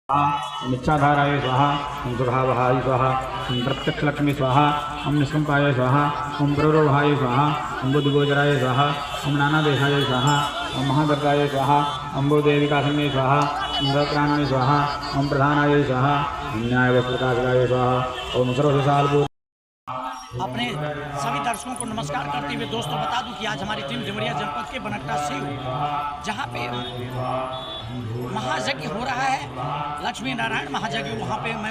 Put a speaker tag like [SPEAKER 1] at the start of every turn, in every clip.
[SPEAKER 1] ओम इच्छाधाराय स्वाहा, ओम सुधावहाय स्वाहा, ओम प्रत्यक्षलक्ष्मी स्वाहा, ओम निष्कंपाय स्वाहा, ओम प्ररोहाय स्वाहा, ओम बुद्धिगोचराय स्वाहा, ओम नानादेशाय स्वाहा, ओम महादत्ताय स्वाहा, ओम भूदेविकासने स्वाहा, ओम सहस्राणाय स्वाहा, ओम प्रधानाय स्वाहा, ओम न्यायप्रकाशाय स्वाहा, ओम सर्वसालभूत।
[SPEAKER 2] अपने सभी दर्शकों को नमस्कार करते हुए दोस्तों बता दूं कि आज हमारी टीम देवरिया जनपद के बनकटा शिव जहां पे महायज्ञ हो रहा है, लक्ष्मी नारायण महायज्ञ, वहां पे मैं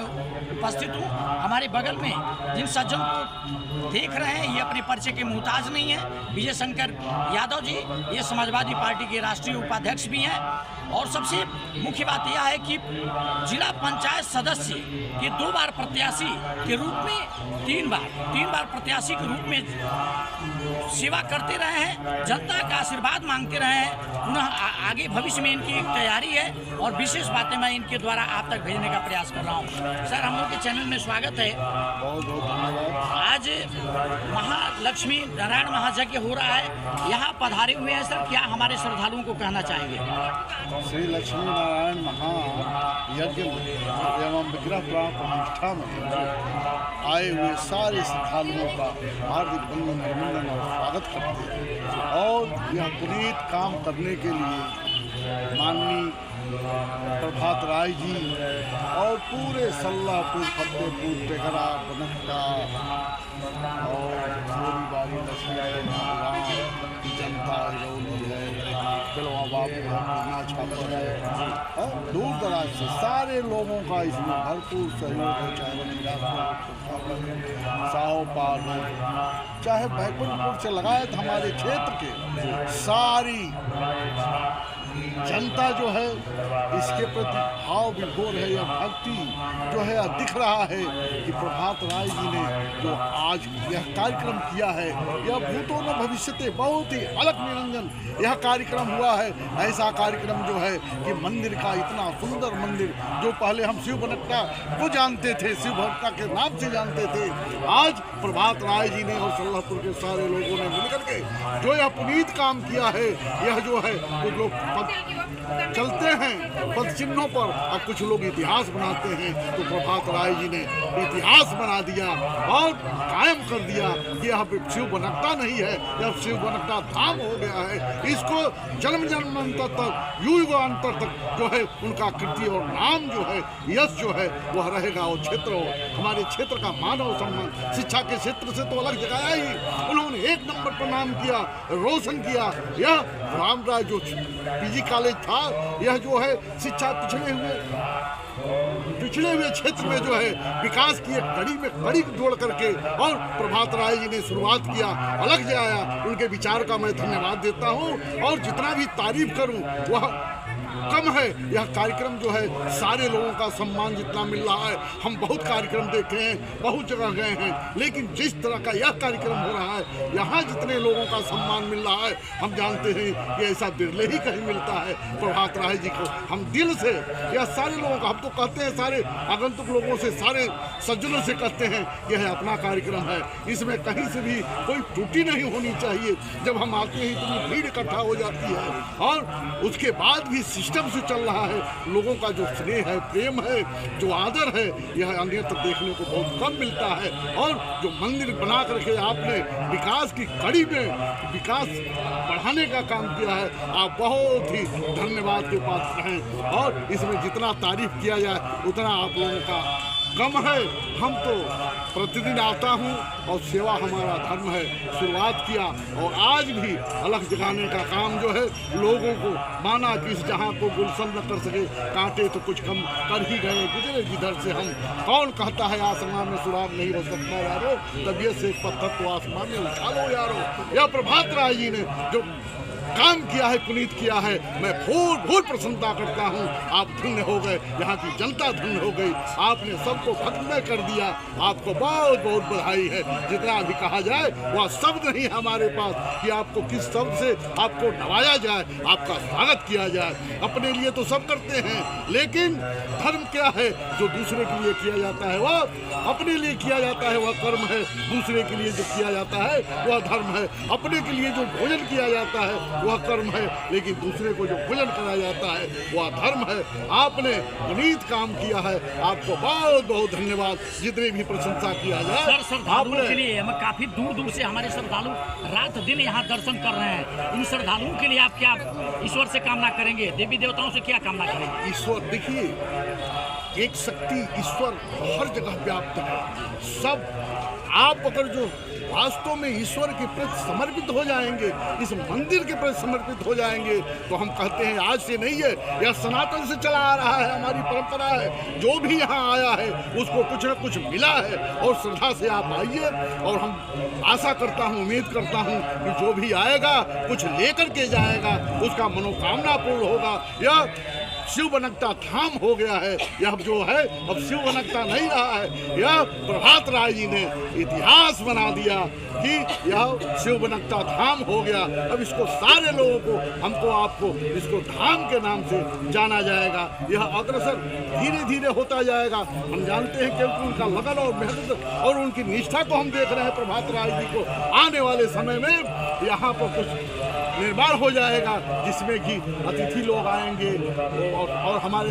[SPEAKER 2] उपस्थित हूं। हमारे बगल में जिन सज्जनों को देख रहे हैं ये अपने परिचय के मुहताज नहीं है। विजय शंकर यादव जी ये समाजवादी पार्टी के राष्ट्रीय उपाध्यक्ष भी हैं और सबसे मुख्य बात यह है कि जिला पंचायत सदस्य के 2 बार प्रत्याशी के रूप में तीन बार प्रत्याशी के रूप में सेवा करते रहे हैं, जनता का आशीर्वाद मांगते रहे हैं। पुनः आगे भविष्य में इनकी एक तैयारी है और विशेष बातें मैं इनके द्वारा आप तक भेजने का प्रयास कर रहा हूँ। सर, हम लोग के चैनल में स्वागत है।
[SPEAKER 3] बहुत बहुत धन्यवाद।
[SPEAKER 2] आज महालक्ष्मी नारायण महायज्ञ हो रहा है, यहाँ पधारे हुए हैं सर, क्या हमारे श्रद्धालुओं को कहना चाहेंगे?
[SPEAKER 3] श्री लक्ष्मी नारायण महायज्ञ एवं विग्रह प्राण प्रतिष्ठा में आए हुए सारे श्रद्धालुओं का हार्दिक बंधन अभिनंदन और स्वागत करते हैं। और यह पुनीत काम करने के लिए माननीय प्रभात राय जी और पूरे सल्लापुर, फतेहपुर, टेकरा, बनकटा और बारी लक्ष्मी की जनता रौली है, बिलवा बाबू है, कृष्णा छापर है, दूर दराज से सारे लोगों का इसमें भरपूर सहयोग है। चाहे साहोपाल हो, चाहे बैकुंठपुर से लगायत हमारे क्षेत्र के सारी जनता जो है इसके प्रति भाव विभोर है। यह भक्ति जो है दिख रहा है कि प्रभात राय जी ने जो आज यह कार्यक्रम किया है, यह भूतों न भविष्यते, बहुत ही अलग निरंजन यह कार्यक्रम हुआ है। ऐसा कार्यक्रम जो है कि मंदिर का इतना सुंदर मंदिर जो पहले हम शिव बनकटा को जानते थे, शिव बनकटा के नाम से जानते थे, आज प्रभात राय जी ने और सल्लापुर के सारे लोगों ने मिलकर के जो यह पुनीत काम किया है, यह जो है कुछ लोग चलते हैं पद चिन्हों पर और कुछ लोग इतिहास बनाते हैं, तो प्रभात राय जी ने इतिहास बना दिया और कायम कर दिया कि यह शिव बनकटा नहीं है, यह शिव बनकटा धाम हो गया है। इसको जन्म जन्मांतर तक, युगांतर तक जो है उनका कृति और नाम जो है, यश जो है वह रहेगा। और क्षेत्र हो, हमारे क्षेत्र का मान और सम्मान शिक्षा के क्षेत्र से तो अलग जगाया ही, उन्होंने 1 नंबर पर नाम किया, रोशन किया। यह राम राय जो पीजी कॉलेज था, यह जो है शिक्षा पिछड़े हुए क्षेत्र में जो है विकास की एक कड़ी में कड़ी जोड़ करके और प्रभात राय जी ने शुरुआत किया, अलग जाया। उनके विचार का मैं धन्यवाद देता हूं और जितना भी तारीफ करूं वह कम है। यह कार्यक्रम जो है सारे लोगों का सम्मान जितना मिल रहा है, हम बहुत कार्यक्रम देखे हैं, बहुत जगह गए हैं, लेकिन जिस तरह का यह कार्यक्रम हो रहा है, यहाँ जितने लोगों का सम्मान मिल रहा है, हम जानते हैं कि ऐसा बिरले ही कहीं मिलता है। प्रभात राय जी को हम दिल से यह सारे लोगों का, हम तो कहते हैं सारे आगंतुक लोगों से, सारे सज्जनों से कहते हैं कि यह अपना कार्यक्रम है, इसमें कहीं से भी कोई त्रुटि नहीं होनी चाहिए। जब हम आते हैं इतनी भीड़ इकट्ठा हो जाती है और उसके बाद भी सिस्टम से चल रहा है, लोगों का जो स्नेह है, प्रेम है, जो आदर है, यह अन्यत्र देखने को बहुत कम मिलता है। और जो मंदिर बना करके आपने विकास की कड़ी में विकास बढ़ाने का काम किया है, आप बहुत ही धन्यवाद के पात्र हैं। और इसमें जितना तारीफ किया जाए उतना आप लोगों का कम है। हम तो प्रतिदिन आता हूँ और सेवा हमारा धर्म है, शुरुआत किया और आज भी अलग जगाने का काम जो है, लोगों को माना कि इस जहाँ को गुलशन न कर सके कांटे तो कुछ कम कर ही गए, गुजरे जिधर से हम। कौन कहता है आसमान में सुराग नहीं हो सकता यारो, तबीयत से एक पत्थर को आसमान में उछालो यारो। यह प्रभात राय जी ने जो काम किया है, पुनीत किया है, मैं भूल प्रसन्नता करता हूँ। आप धन्य हो गए, यहाँ की जनता धन्य हो गई, आपने सबको खत्म कर दिया। आपको बहुत बहुत बधाई है। जितना भी कहा जाए वह शब्द नहीं है हमारे पास कि आपको किस शब्द से आपको नवाया जाए, आपका स्वागत किया जाए। अपने लिए तो सब करते हैं, लेकिन धर्म क्या है? जो दूसरे के लिए किया जाता है वह अपने लिए किया जाता है, वह कर्म है। दूसरे के लिए जो किया जाता है वह धर्म है। अपने के लिए जो भोजन किया जाता है वह कर्म है, लेकिन दूसरे को जो भोजन कराया जाता है वह धर्म है। आपने पुनीत काम किया है, आपको बहुत बहुत धन्यवाद। जितने भी प्रशंसा किया जाए
[SPEAKER 2] सर, श्रद्धालुओं के लिए हम काफी दूर दूर से हमारे श्रद्धालु रात दिन यहाँ दर्शन कर रहे हैं। इन श्रद्धालुओं के लिए आप क्या ईश्वर से कामना करेंगे, देवी देवताओं से क्या कामना करेंगे?
[SPEAKER 3] ईश्वर, देखिए, एक शक्ति ईश्वर हर जगह व्याप्त है। सब आप अगर जो वास्तव में ईश्वर के प्रति समर्पित हो जाएंगे, इस मंदिर के प्रति समर्पित हो जाएंगे, तो हम कहते हैं आज से नहीं है, यह सनातन से चला आ रहा है, हमारी परंपरा है। जो भी यहाँ आया है उसको कुछ न कुछ मिला है, और श्रद्धा से आप आइए। और हम आशा करता हूँ, उम्मीद करता हूँ कि जो भी आएगा कुछ लेकर के जाएगा, उसका मनोकामना पूर्ण होगा। यह शिव बनकता धाम हो गया है, यह जो है अब शिव बनकता नहीं रहा है। यह प्रभात राय जी ने इतिहास बना दिया कि यह शिव बनकता धाम हो गया। अब इसको सारे लोगों को, हमको आपको, इसको धाम के नाम से जाना जाएगा। यह अग्रसर धीरे धीरे होता जाएगा। हम जानते हैं क्योंकि उनका लगन और मेहनत और उनकी निष्ठा को हम देख रहे हैं प्रभात राय जी को। आने वाले समय में यहाँ पर कुछ निर्माण हो जाएगा, जिसमें कि अतिथि लोग आएंगे और हमारे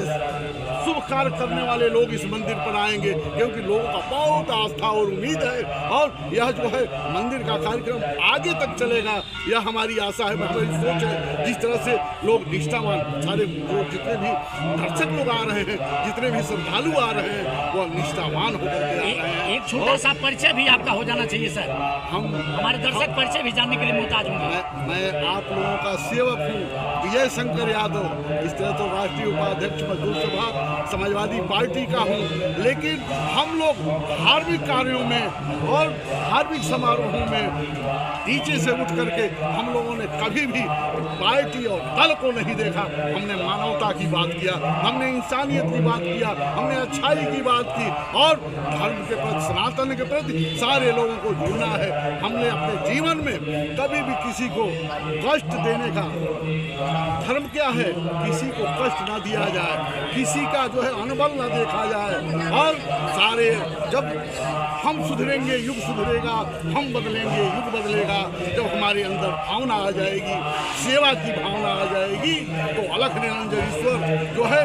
[SPEAKER 3] शुभ कार्य करने वाले लोग इस मंदिर पर आएंगे, क्योंकि लोगों का बहुत आस्था और उम्मीद है। और यह जो है मंदिर का कार्यक्रम आगे तक चलेगा, यह हमारी आशा है, हमारी सोच है। जिस तरह से लोग निष्ठावान, सारे जो जितने भी दर्शक लोग आ रहे हैं, जितने भी श्रद्धालु आ रहे हैं, वो निष्ठावान होकर के आ रहे हैं।
[SPEAKER 2] एक छोटा सा परिचय भी आपका हो जाना चाहिए सर, हम हमारे दर्शक परिचय भी जानने के लिए मुहताज होंगे।
[SPEAKER 3] मैं आप लोगों का सेवक हूँ, विजय शंकर यादव। इस तरह तो राष्ट्रीय उपाध्यक्ष मजदूर सभा समाजवादी पार्टी का हूँ, लेकिन हम लोग धार्मिक कार्यों में और धार्मिक समारोहों में नीचे से उठ करके हम लोगों ने कभी भी पार्टी और दल को नहीं देखा। हमने मानवता की बात किया, हमने इंसानियत की बात किया, हमने अच्छाई की बात की, और धर्म के प्रति, सनातन के प्रति सारे लोगों को जुड़ना है। हमने अपने जीवन में कभी भी किसी को कष्ट देने का, धर्म क्या है, किसी को कष्ट ना दिया जाए, किसी का जो है अनबल ना देखा जाए। और सारे जब हम सुधरेंगे युग सुधरेगा, हम बदलेंगे युग बदलेगा। जब हमारे अंदर भावना आ जाएगी, सेवा की भावना आ जाएगी, तो अलख निरंजन ईश्वर जो है,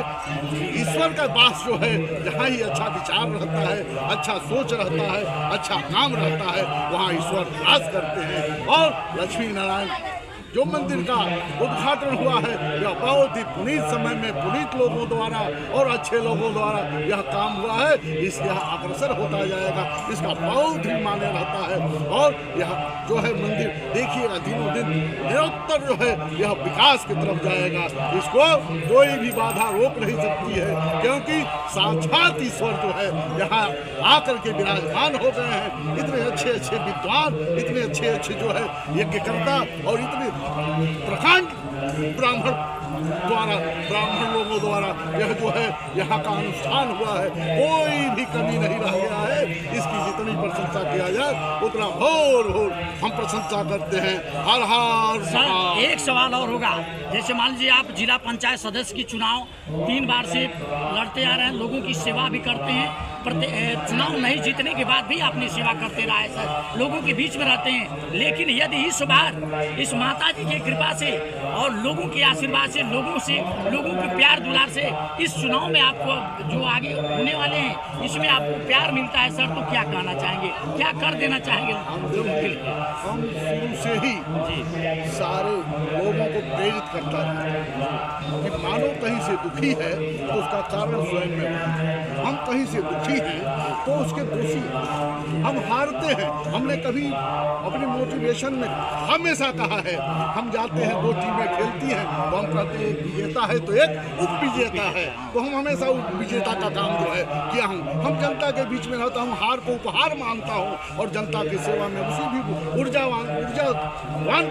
[SPEAKER 3] ईश्वर का वास जो है, जहाँ ही अच्छा विचार रहता है, अच्छा सोच रहता है, अच्छा काम रहता है, वहाँ ईश्वर वास करते हैं। और लक्ष्मी नारायण जो मंदिर का उद्घाटन हुआ है, यह बहुत ही पुनीत समय में पुनीत लोगों द्वारा और अच्छे लोगों द्वारा यह काम हुआ है। इसके अग्रसर होता जाएगा, इसका बहुत ही मान्य रहता है। और यह जो है मंदिर देखिएगा, दिनों दिन निरंतर जो है यह विकास की तरफ जाएगा। इसको कोई भी बाधा रोक नहीं सकती है, क्योंकि साक्षात ईश्वर जो है यहाँ आकर के विराजमान हो गए हैं। इतने अच्छे अच्छे विद्वान, इतने अच्छे अच्छे जो है यज्ञकर्ता, और इतने प्रकांड ब्राह्मण लोगों द्वारा यह जो है यहाँ का अनुष्ठान हुआ है। कोई भी कमी नहीं रह गया है। इसकी जितनी प्रशंसा किया जाए उतना भोर हम प्रशंसा करते हैं। हर हर
[SPEAKER 2] सर, एक सवाल और होगा, जैसे मान लीजिए आप जिला पंचायत सदस्य की चुनाव 3 बार से लड़ते आ रहे हैं, लोगों की सेवा भी करते हैं, चुनाव नहीं जीतने के बाद भी अपनी सेवा करते रहे सर, लोगों के बीच में रहते हैं। लेकिन यदि इस बार इस माता जी की कृपा से और लोगों के आशीर्वाद से, लोगों के प्यार दुलार से इस चुनाव में आपको जो आगे होने वाले हैं इसमें आपको प्यार मिलता है सर, तो क्या कहना चाहेंगे, क्या कर देना चाहेंगे लोगों के लिए?
[SPEAKER 3] हम शुरू से ही सारे लोगों को प्रेरित करता रहा कि मानो कहीं से दुखी है तो उसका कारण स्वयं में, हम कहीं से दुखी हैं तो उसके दोषी, हम हारते हैं। हमने कभी अपने मोटिवेशन में हमेशा कहा है, हम जाते हैं 2 टीमें खेलती हैं तो हम कहते हैं एक विजेता है तो एक उपविजेता है, तो हम हमेशा उपविजेता का काम जो है किया हूँ। हम जनता के बीच में रहता हूँ, हार को उपहार मानता हूँ और जनता की सेवा में उसी भी ऊर्जावान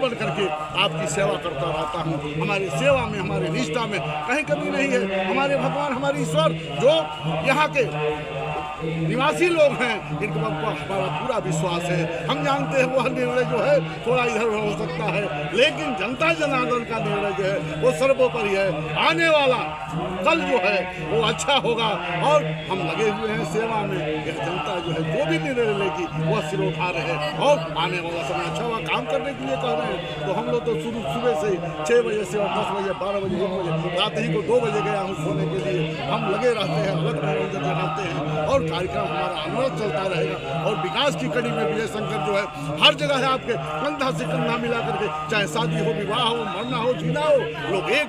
[SPEAKER 3] बन करके आपकी सेवा करता रहता हूँ। हमारी सेवा में, हमारी निष्ठा में कहीं कमी नहीं है। हमारे भगवान, हमारे ईश्वर जो यहाँ के निवासी लोग हैं इनके ऊपर हमारा पूरा विश्वास है। हम जानते हैं वह निर्णय जो है थोड़ा इधर उधर हो सकता है, लेकिन जनता जनार्दन का निर्णय जो है वो सर्वोपरि है। आने वाला कल जो है वो अच्छा होगा और हम लगे हुए हैं सेवा में। यह जनता जो है जो भी निर्णय लेगी वह सिरोधार है और आने वाला समय अच्छा हुआ काम करने के लिए कह रहे हैं। तो हम लोग तो सुबह से 6 बजे से और 10 बजे 12 बजे 1 बजे रात ही को 2 बजे गया हूँ सोने के लिए। हम लगे रहते हैं, अलग मनोरंजन दिखाते हैं और कार्यक्रम हमारा अनवरत चलता रहेगा। और विकास की कड़ी में विजय शंकर जो है हर जगह है आपके कंधा से कंधा मिला करके, चाहे शादी हो, विवाह हो, मरना हो, जीना हो, लोग एक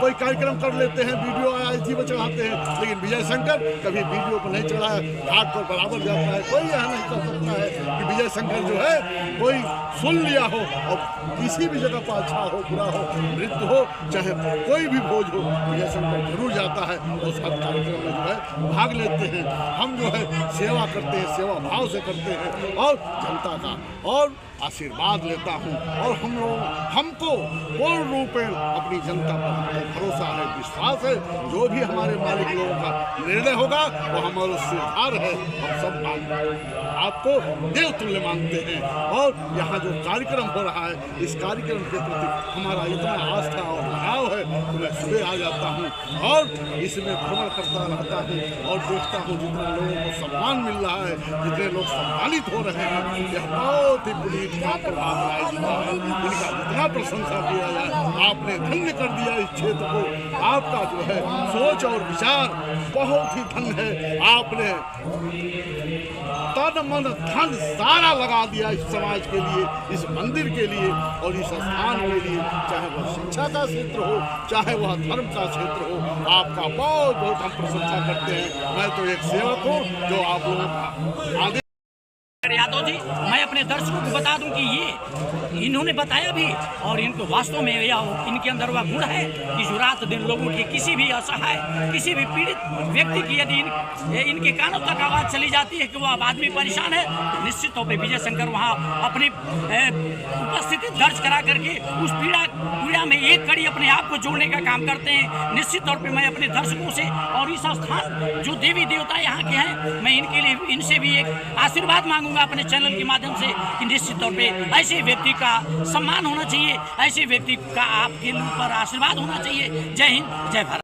[SPEAKER 3] कोई कार्यक्रम कर लेते हैं, वीडियो आईजी पर चढ़ाते हैं। लेकिन विजय शंकर कभी वीडियो पर नहीं चढ़ाया, घाट पर बराबर जाता है। कोई यह नहीं कर सकता है कि विजय शंकर जो है कोई सुन लिया हो और किसी भी जगह पर अच्छा हो, बुरा हो, मृत्यु हो, चाहे कोई भी भोज हो, विजय शंकर जरूर जाता है और उस हर कार्यक्रम में जो है भाग लेते हैं। हम जो है सेवा करते हैं, सेवा भाव से करते हैं और जनता का और आशीर्वाद लेता हूँ। और हमको पूर्ण रूप में अपनी जनता पर भरोसा है, विश्वास है। जो भी हमारे मालिक लोगों का निर्णय होगा वो हमारा सिरधार है। हम सब आपको देव तुल्य मानते हैं और यहाँ जो कार्यक्रम हो रहा है इस कार्यक्रम के प्रति हमारा इतना आस्था और लगाव है कि मैं सुबह आ जाता हूँ और इसमें भ्रमण करता रहता हूँ और देखता हूँ जितने लोगों को सम्मान मिल रहा है, जितने लोग सम्मानित हो रहे हैं। यह बहुत ही पुनीत प्रभात राय जी का है, इनका जितना प्रशंसा किया जाए। आपने धन्य कर दिया इस क्षेत्र को। आपका जो है सोच और विचार बहुत ही धन्य है। आपने तन मन धन सारा लगा दिया इस समाज के लिए, इस मंदिर के लिए और इस स्थान के लिए, चाहे वह शिक्षा का क्षेत्र हो, चाहे वह धर्म का क्षेत्र हो। आपका बहुत बहुत हम प्रशंसा करते हैं। मैं तो एक सेवक हूँ जो आप लोगों का आदेश।
[SPEAKER 2] यादव जी, मैं अपने दर्शकों को बता दूं कि ये इन्होंने बताया भी और इनको वास्तव में यह इनके अंदर वह गुण है कि जो रात दिन लोगों की किसी भी असहाय, किसी भी पीड़ित व्यक्ति की यदि इनके कानों तक आवाज़ चली जाती है कि वो अब आदमी परेशान है, तो निश्चित तौर पर विजय शंकर वहाँ अपनी उपस्थिति दर्ज करा करके उस पीड़ा में एक कड़ी अपने आप को जोड़ने का काम करते हैं। निश्चित तौर पर मैं अपने दर्शकों से और इस स्थान जो देवी देवता यहाँ के हैं, मैं इनके लिए इनसे भी एक आशीर्वाद मांगूंगा अपने चैनल के माध्यम से कि निश्चित तौर पे ऐसे व्यक्ति का सम्मान होना चाहिए, ऐसे व्यक्ति का आपके ऊपर आशीर्वाद होना चाहिए। जय हिंद, जय भारत।